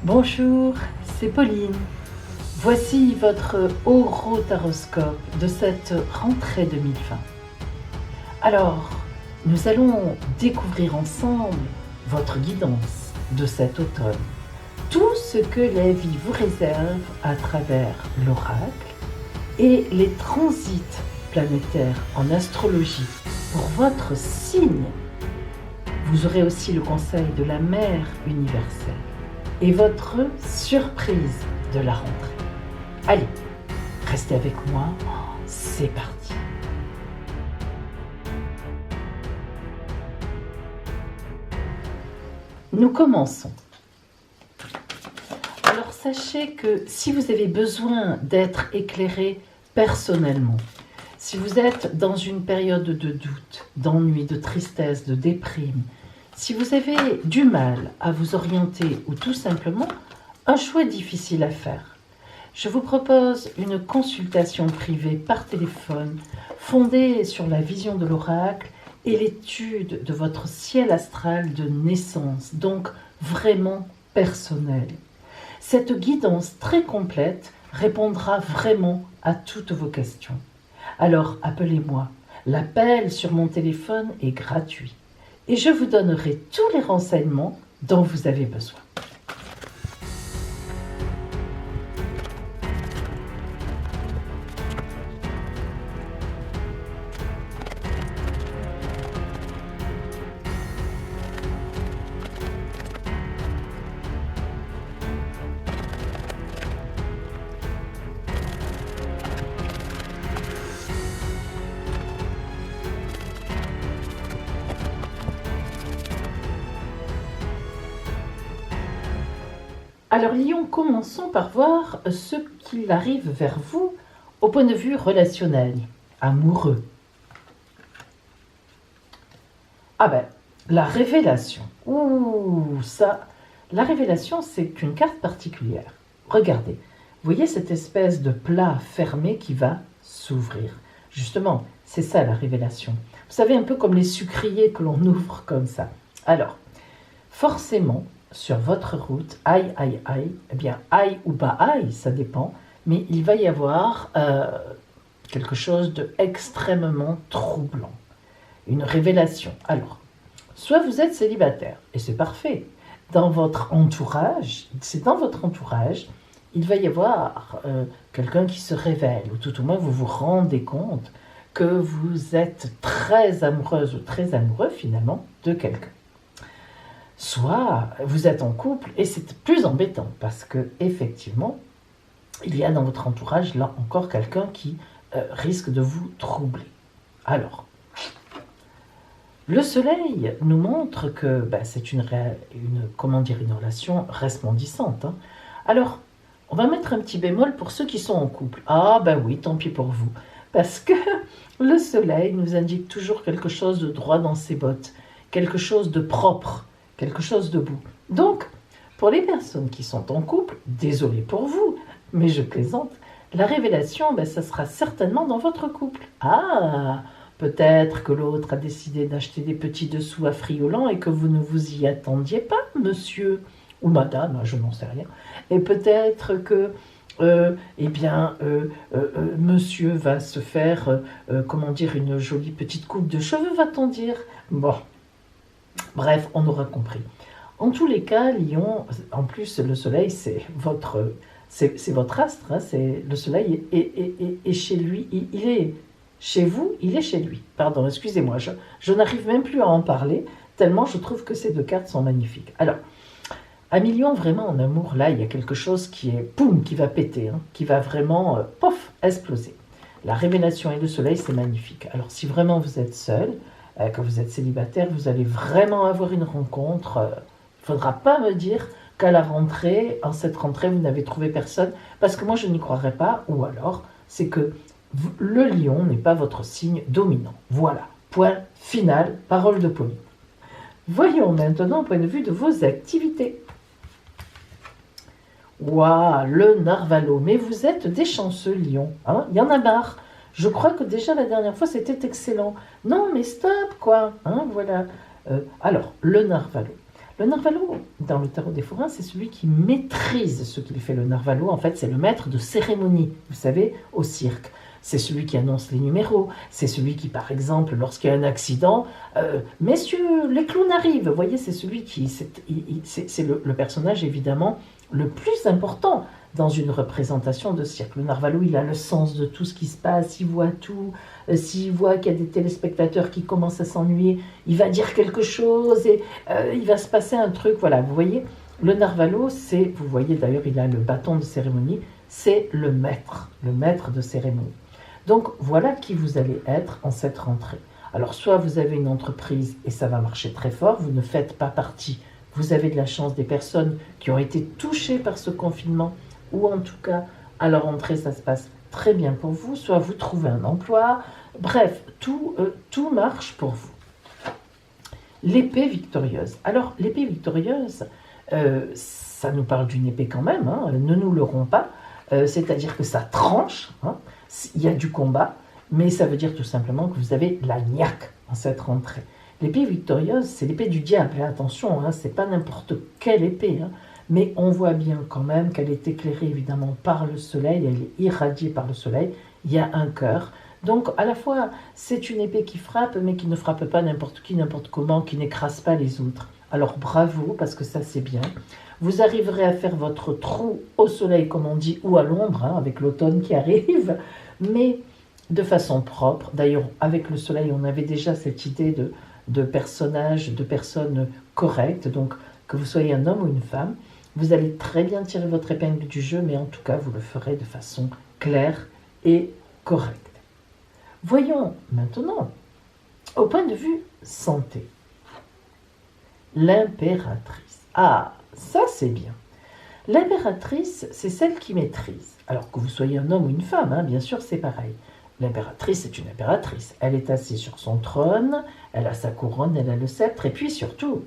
Bonjour, c'est Pauline. Voici votre horotaroscope de cette rentrée 2020. Alors, nous allons découvrir ensemble votre guidance de cet automne. Tout ce que la vie vous réserve à travers l'oracle et les transits planétaires en astrologie pour votre signe. Vous aurez aussi le conseil de la mère universelle et votre surprise de la rentrée. Allez, restez avec moi, c'est parti. Nous commençons. Alors sachez que si vous avez besoin d'être éclairé personnellement, si vous êtes dans une période de doute, d'ennui, de tristesse, de déprime, si vous avez du mal à vous orienter ou tout simplement un choix difficile à faire, je vous propose une consultation privée par téléphone fondée sur la vision de l'oracle et l'étude de votre ciel astral de naissance, donc vraiment personnel. Cette guidance très complète répondra vraiment à toutes vos questions. Alors appelez-moi, l'appel sur mon téléphone est gratuit et je vous donnerai tous les renseignements dont vous avez besoin. Alors Lion, commençons par voir ce qu'il arrive vers vous au point de vue relationnel, amoureux. Ah ben, la révélation. Ouh, ça, la révélation, c'est une carte particulière. Regardez, vous voyez cette espèce de plat fermé qui va s'ouvrir. Justement, c'est ça la révélation. Vous savez, un peu comme les sucriers que l'on ouvre comme ça. Alors, forcément, sur votre route, aïe, aïe, aïe, eh bien, aïe ou pas aïe, ça dépend, mais il va y avoir quelque chose d'extrêmement troublant, une révélation. Alors, soit vous êtes célibataire, et c'est parfait, dans votre entourage, il va y avoir quelqu'un qui se révèle, ou tout au moins vous vous rendez compte que vous êtes très amoureuse ou très amoureux finalement de quelqu'un. Soit vous êtes en couple et c'est plus embêtant parce que effectivement, il y a dans votre entourage là encore quelqu'un qui risque de vous troubler. Alors, le soleil nous montre que c'est une relation resplendissante. Hein. Alors, on va mettre un petit bémol pour ceux qui sont en couple. Ah oui, tant pis pour vous. Parce que le soleil nous indique toujours quelque chose de droit dans ses bottes, quelque chose de propre, quelque chose de beau. Donc, pour les personnes qui sont en couple, désolé pour vous, mais je plaisante, la révélation, ça sera certainement dans votre couple. Ah, peut-être que l'autre a décidé d'acheter des petits dessous affriolants et que vous ne vous y attendiez pas, monsieur ou madame, je n'en sais rien. Et peut-être que monsieur va se faire, une jolie petite coupe de cheveux, va-t-on dire. Bon, bref, on aura compris. En tous les cas, Lion, en plus, le soleil, c'est votre astre. Hein, le soleil est chez lui. Il est chez vous, il est chez lui. Pardon, excusez-moi, je n'arrive même plus à en parler, tellement je trouve que ces deux cartes sont magnifiques. Alors, à Lion, vraiment, en amour, là, il y a quelque chose qui va péter, hein, qui va vraiment, exploser. La révélation et le soleil, c'est magnifique. Alors, si vraiment vous êtes seul, que vous êtes célibataire, vous allez vraiment avoir une rencontre. Il ne faudra pas me dire qu'à la rentrée, en cette rentrée, vous n'avez trouvé personne, parce que moi, je n'y croirais pas, ou alors, c'est que le lion n'est pas votre signe dominant. Voilà, point final, parole de Pauline. Voyons maintenant au point de vue de vos activités. Waouh, le narvalo, mais vous êtes des chanceux, lion. Hein, il y en a marre. Je crois que déjà la dernière fois, c'était excellent. Non, mais stop, quoi. Hein, voilà. Alors, le narvalo. Le narvalo, dans le tarot des forains, c'est celui qui maîtrise ce qu'il fait. Le narvalo, en fait, c'est le maître de cérémonie, vous savez, au cirque. C'est celui qui annonce les numéros. C'est celui qui, par exemple, lorsqu'il y a un accident, messieurs, les clowns arrivent. Vous voyez, c'est celui qui... C'est le personnage, évidemment, le plus important dans une représentation de cirque. Le narvalo, il a le sens de tout ce qui se passe, il voit tout. S'il voit qu'il y a des téléspectateurs qui commencent à s'ennuyer, il va dire quelque chose et il va se passer un truc. Voilà, vous voyez, le narvalo, c'est, vous voyez d'ailleurs, il a le bâton de cérémonie, c'est le maître de cérémonie. Donc voilà qui vous allez être en cette rentrée. Alors soit vous avez une entreprise et ça va marcher très fort, vous ne faites pas partie, vous avez de la chance des personnes qui ont été touchées par ce confinement, ou en tout cas à leur rentrée ça se passe très bien pour vous, soit vous trouvez un emploi, bref, tout marche pour vous. L'épée victorieuse. Alors l'épée victorieuse, ça nous parle d'une épée quand même, hein, ne nous leurrons pas, c'est-à-dire que ça tranche, hein, il y a du combat, mais ça veut dire tout simplement que vous avez la niaque en cette rentrée. L'épée victorieuse, c'est l'épée du diable, et attention, hein, c'est pas n'importe quelle épée, hein, mais on voit bien quand même qu'elle est éclairée évidemment par le soleil, elle est irradiée par le soleil, il y a un cœur. Donc à la fois, c'est une épée qui frappe, mais qui ne frappe pas n'importe qui, n'importe comment, qui n'écrase pas les autres. Alors bravo, parce que ça c'est bien. Vous arriverez à faire votre trou au soleil, comme on dit, ou à l'ombre, hein, avec l'automne qui arrive, mais de façon propre. D'ailleurs, avec le soleil, on avait déjà cette idée de personnages, de personnes correctes, donc que vous soyez un homme ou une femme, vous allez très bien tirer votre épingle du jeu, mais en tout cas, vous le ferez de façon claire et correcte. Voyons maintenant, au point de vue santé, l'impératrice. Ah, ça c'est bien. L'impératrice, c'est celle qui maîtrise. Alors que vous soyez un homme ou une femme, hein, bien sûr, c'est pareil. L'impératrice est une impératrice. Elle est assise sur son trône, elle a sa couronne, elle a le sceptre, et puis surtout,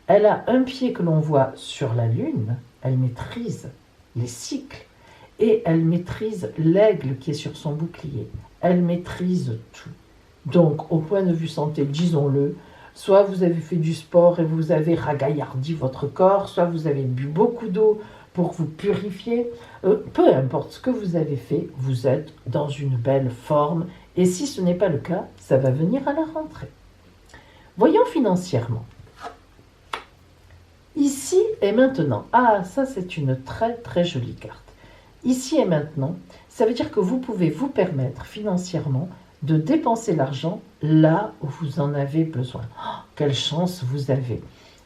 elle a un pied que l'on voit sur la lune, elle maîtrise les cycles, et elle maîtrise l'aigle qui est sur son bouclier. Elle maîtrise tout. Donc, au point de vue santé, disons-le, soit vous avez fait du sport et vous avez ragaillardi votre corps, soit vous avez bu beaucoup d'eau pour vous purifier. Peu importe ce que vous avez fait, vous êtes dans une belle forme. Et si ce n'est pas le cas, ça va venir à la rentrée. Voyons financièrement. Ici et maintenant. Ah, ça c'est une très très jolie carte. Ici et maintenant, ça veut dire que vous pouvez vous permettre financièrement de dépenser l'argent là où vous en avez besoin. Oh, quelle chance vous avez!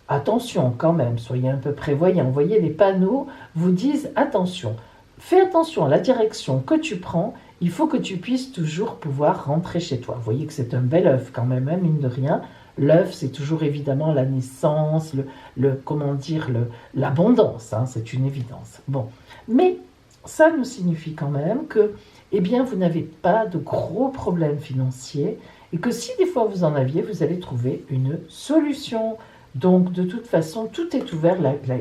Attention quand même, soyez un peu prévoyants. Vous voyez, les panneaux vous disent attention, fais attention à la direction que tu prends, il faut que tu puisses toujours pouvoir rentrer chez toi. Vous voyez que c'est un bel œuf quand même, hein, mine de rien. L'œuf, c'est toujours évidemment la naissance, l'abondance, hein, c'est une évidence. Bon, mais ça nous signifie quand même que, eh bien, vous n'avez pas de gros problèmes financiers et que si des fois vous en aviez, vous allez trouver une solution. Donc, de toute façon, tout est ouvert,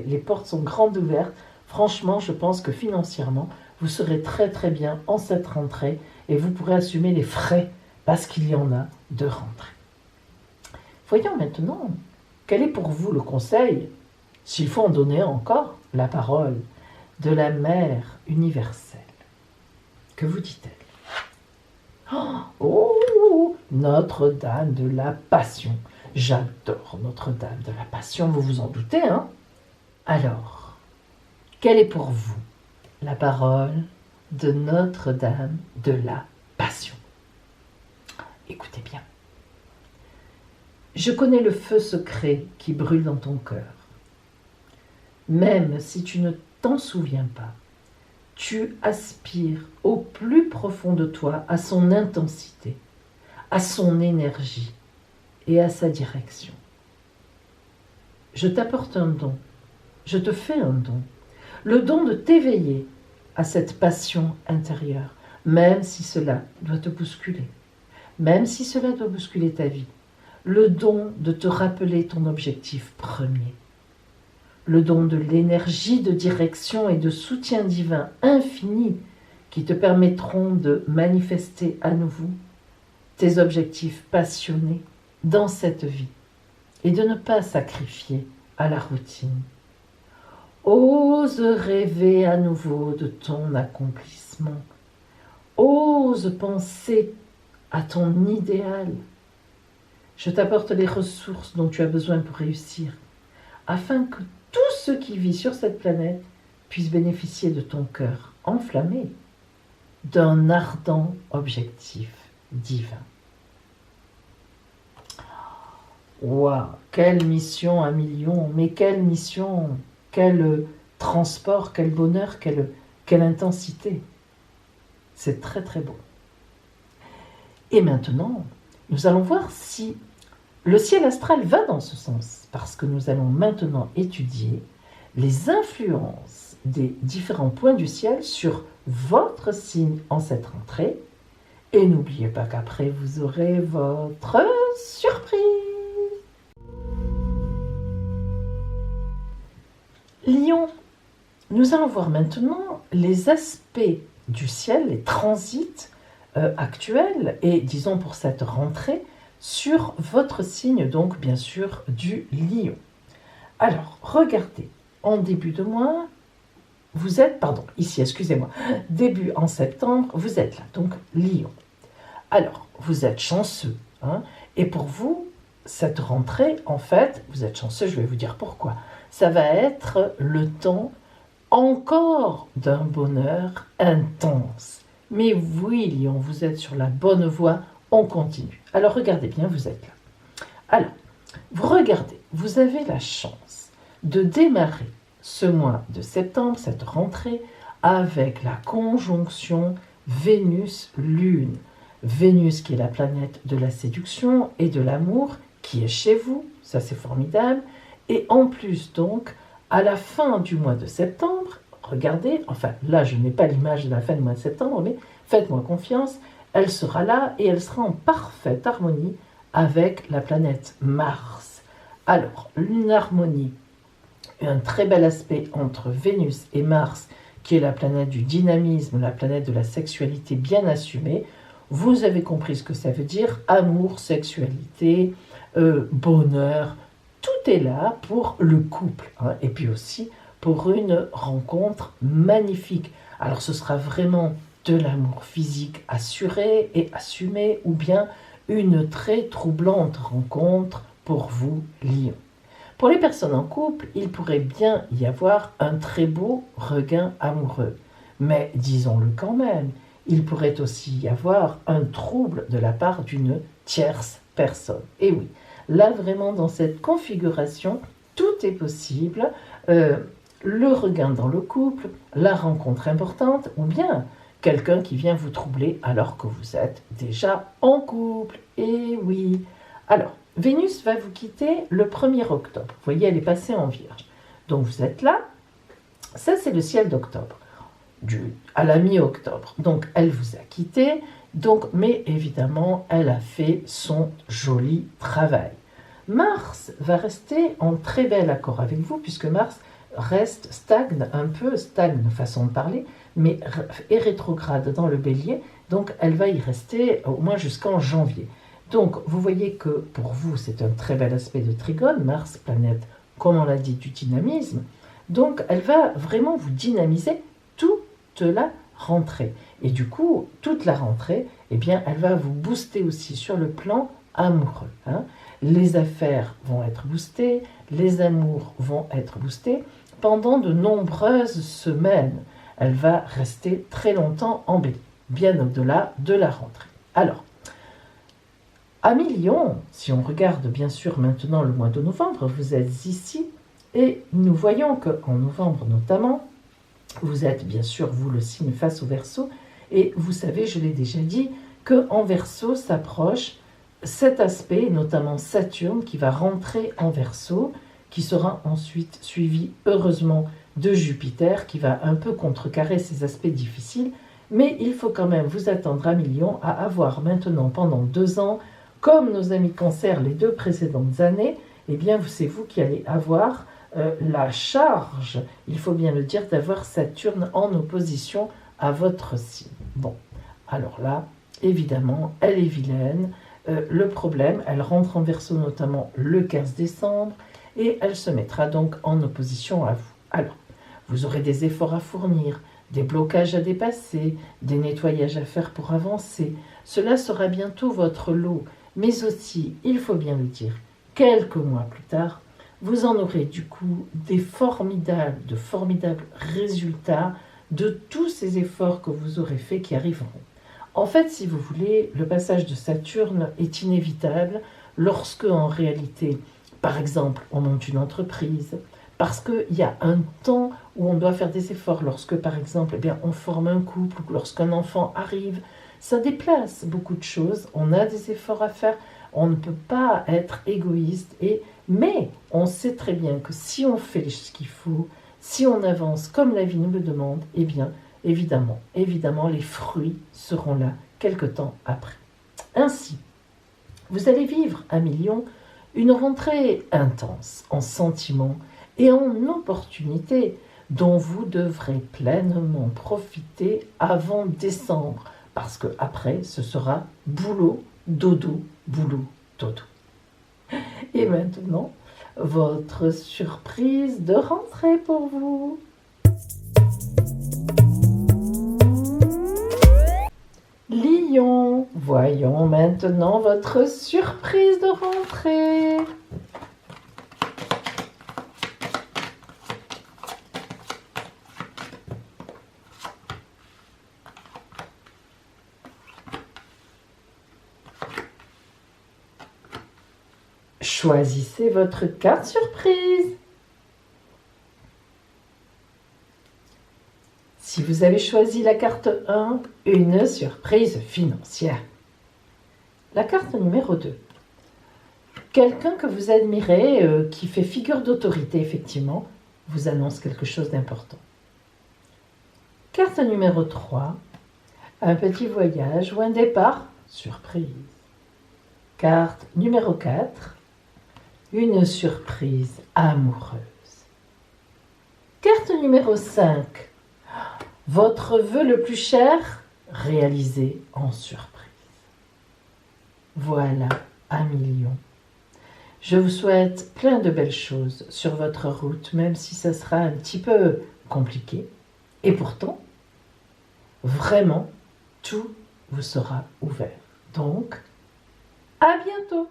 les portes sont grandes ouvertes. Franchement, je pense que financièrement, vous serez très très bien en cette rentrée et vous pourrez assumer les frais parce qu'il y en a de rentrée. Voyons maintenant, quel est pour vous le conseil, s'il faut en donner encore, la parole de la Mère universelle. Que vous dit-elle? Oh, Notre-Dame de la Passion. J'adore Notre-Dame de la Passion, vous vous en doutez, hein? Alors, quelle est pour vous la parole de Notre-Dame de la Passion? Écoutez bien. Je connais le feu secret qui brûle dans ton cœur. Même si tu ne t'en souviens pas, tu aspires au plus profond de toi à son intensité, à son énergie et à sa direction. Je t'apporte un don, je te fais un don, le don de t'éveiller à cette passion intérieure, même si cela doit te bousculer, même si cela doit bousculer ta vie, le don de te rappeler ton objectif premier, le don de l'énergie de direction et de soutien divin infini qui te permettront de manifester à nouveau tes objectifs passionnés dans cette vie et de ne pas sacrifier à la routine. Ose rêver à nouveau de ton accomplissement. Ose penser à ton idéal. Je t'apporte les ressources dont tu as besoin pour réussir, afin que tout ce qui vit sur cette planète puisse bénéficier de ton cœur enflammé, d'un ardent objectif divin. Waouh, quelle mission 1 million, mais quelle mission, quel transport, quel bonheur, quelle intensité. C'est très très beau. Et maintenant, nous allons voir si le ciel astral va dans ce sens, parce que nous allons maintenant étudier les influences des différents points du ciel sur votre signe en cette rentrée. Et n'oubliez pas qu'après, vous aurez votre surprise. Lion, nous allons voir maintenant les aspects du ciel, les transits actuels, et disons pour cette rentrée, sur votre signe, donc bien sûr du Lion. Alors, regardez, en début de mois, vous êtes, ici, excusez-moi, début en septembre, vous êtes là, donc Lion. Alors, vous êtes chanceux, et pour vous, cette rentrée, en fait, vous êtes chanceux, je vais vous dire pourquoi. Ça va être le temps encore d'un bonheur intense. Mais oui, Lion, vous êtes sur la bonne voie, on continue. Alors, regardez bien, vous êtes là. Alors, vous regardez, vous avez la chance de démarrer ce mois de septembre, cette rentrée, avec la conjonction Vénus-Lune. Vénus qui est la planète de la séduction et de l'amour, qui est chez vous, ça c'est formidable. Et en plus donc, à la fin du mois de septembre, regardez, enfin là je n'ai pas l'image de la fin du mois de septembre, mais faites-moi confiance, elle sera là et elle sera en parfaite harmonie avec la planète Mars. Alors, une harmonie, un très bel aspect entre Vénus et Mars, qui est la planète du dynamisme, la planète de la sexualité bien assumée. Vous avez compris ce que ça veut dire, amour, sexualité, bonheur, tout est là pour le couple, et puis aussi pour une rencontre magnifique. Alors ce sera vraiment de l'amour physique assuré et assumé, ou bien une très troublante rencontre pour vous, Lion. Pour les personnes en couple, il pourrait bien y avoir un très beau regain amoureux. Mais disons-le quand même, il pourrait aussi y avoir un trouble de la part d'une tierce personne. Et oui, là vraiment dans cette configuration, tout est possible. Le regain dans le couple, la rencontre importante, ou bien quelqu'un qui vient vous troubler alors que vous êtes déjà en couple. Et oui. Alors, Vénus va vous quitter le 1er octobre. Vous voyez, elle est passée en Vierge. Donc vous êtes là. Ça, c'est le ciel d'octobre, à la mi-octobre. Donc elle vous a quitté. Donc, mais évidemment, elle a fait son joli travail. Mars va rester en très bel accord avec vous, puisque Mars stagne façon de parler, mais est rétrograde dans le Bélier, donc elle va y rester au moins jusqu'en janvier. Donc vous voyez que pour vous c'est un très bel aspect de trigone, Mars, planète, comme on l'a dit, du dynamisme, donc elle va vraiment vous dynamiser toute la rentrée. Et du coup, toute la rentrée, eh bien, elle va vous booster aussi sur le plan amoureux. Les affaires vont être boostées, les amours vont être boostés pendant de nombreuses semaines. Elle va rester très longtemps en Bélier, bien au-delà de la rentrée. Alors, amis Lion, si on regarde bien sûr maintenant le mois de novembre, vous êtes ici et nous voyons qu'en novembre notamment, vous êtes bien sûr, vous, le signe face au Verseau, et vous savez, je l'ai déjà dit, qu'en Verseau s'approche cet aspect, notamment Saturne, qui va rentrer en Verseau, qui sera ensuite suivi, heureusement, de Jupiter, qui va un peu contrecarrer ces aspects difficiles, mais il faut quand même vous attendre, amis Lion, à avoir maintenant, pendant 2 ans, comme nos amis Cancer les 2 précédentes années, eh bien, c'est vous qui allez avoir la charge, il faut bien le dire, d'avoir Saturne en opposition à votre signe. Bon, alors là, évidemment, elle est vilaine, le problème, elle rentre en Verseau notamment le 15 décembre et elle se mettra donc en opposition à vous. Alors, vous aurez des efforts à fournir, des blocages à dépasser, des nettoyages à faire pour avancer. Cela sera bientôt votre lot, mais aussi, il faut bien le dire, quelques mois plus tard, vous en aurez du coup de formidables résultats de tous ces efforts que vous aurez faits qui arriveront. En fait, si vous voulez, le passage de Saturne est inévitable lorsque, en réalité, par exemple, on monte une entreprise, parce qu'il y a un temps où on doit faire des efforts, lorsque, par exemple, on forme un couple, ou lorsqu'un enfant arrive, ça déplace beaucoup de choses, on a des efforts à faire, on ne peut pas être égoïste, mais on sait très bien que si on fait ce qu'il faut, si on avance comme la vie nous le demande, évidemment, les fruits seront là quelque temps après. Ainsi, vous allez vivre à Million une rentrée intense en sentiments et en opportunités dont vous devrez pleinement profiter avant décembre, parce que après ce sera boulot, dodo, boulot, dodo. Et maintenant, votre surprise de rentrée pour vous. Lion, voyons maintenant votre surprise de rentrée. Choisissez votre carte surprise. Si vous avez choisi la carte 1, une surprise financière. La carte numéro 2. Quelqu'un que vous admirez, qui fait figure d'autorité, effectivement, vous annonce quelque chose d'important. Carte numéro 3. Un petit voyage ou un départ, surprise. Carte numéro 4. Une surprise amoureuse. Carte numéro 5. Votre vœu le plus cher, réalisé en surprise. Voilà, 1 million. Je vous souhaite plein de belles choses sur votre route, même si ça sera un petit peu compliqué. Et pourtant, vraiment, tout vous sera ouvert. Donc, à bientôt!